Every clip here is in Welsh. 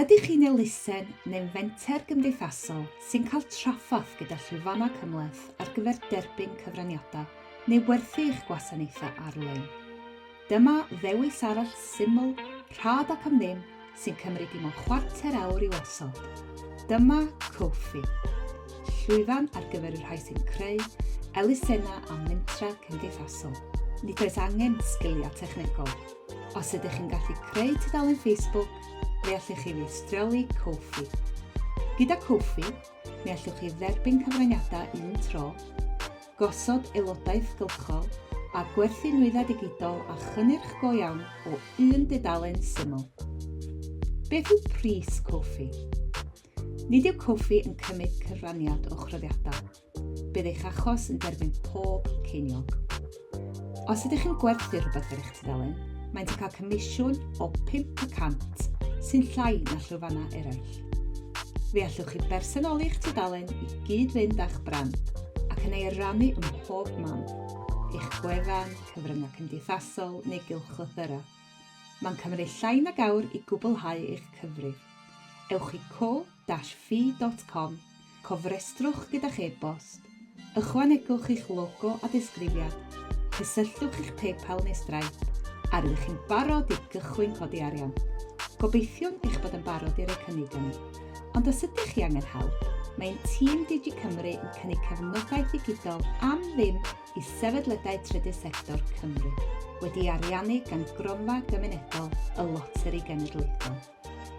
Ydych chi'n elusen neu'n fenter gymdeithasol sy'n cael traffath gyda llwyfannau cymhleth ar gyfer derbyn cyfraniadau neu werthu eich gwasanaethau ar-lein? Dyma ddewis arall syml, rhad ac am ddim sy'n cymryd dim ond chwarter awr i osod. Dyma Ko-fi, llwyfan ar gyfer y rhai sy'n creu elusennau a mentra cymdeithasol. Nid oes angen sgiliau technegol. Os ydych chi'n gallu creu tudalen Facebook, fe allwch chi ddistreoli Ko-fi. Gyda Ko-fi, mi allwch chi dderbyn cyfraniadau un tro, gosod aelodaeth gylchol a gwerthu nwyddau digidol a chynnyrch go iawn o un dudalen syml. Beth yw pris Ko-fi? Nid yw Ko-fi yn cymryd cyfraniad o chryddiadau. Bydd eich achos yn derbyn pob ceiniog. Os ydych chi'n gwerthu rhywbeth fer eich tudalen, mae'n cael comisiwn o 5% sy'n llai na llwyfannau eraill. Fe allwch chi bersonoli eich tudalen i gyd-fynd â'ch brand ac yn ei rannu ym mhob man, eich gwefan, cyfryngau cymdeithasol neu gylchlythyrau. Mae'n cymryd llai nag awr i gwblhau eich cyfrif. Ewch i ko-fi.com, cofrestrwch gyda'ch e-bost, ychwanegwch eich logo a disgrifiad, cysylltwch eich PayPal neu Stripe, a rydych chi'n barod i gychwyn codi arian. Gobeithio'n eich bod yn barod i roi cynnig â ni. Ond os ydych chi angen help, mae'n tîm Digi Cymru yn cynnig cefnogaeth digidol am ddim i sefydliadau trydydd sector Cymru, wedi ariannu gan gronfa gymunedol y Loteri Genedlaethol.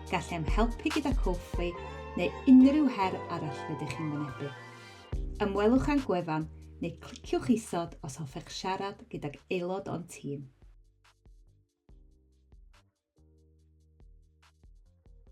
Gallem helpu gyda Ko-fi neu unrhyw her arall rydych chi'n wynebu. Ymwelwch â'n gwefan neu cliciwch isod os hoffech siarad gydag aelod o'n tîm.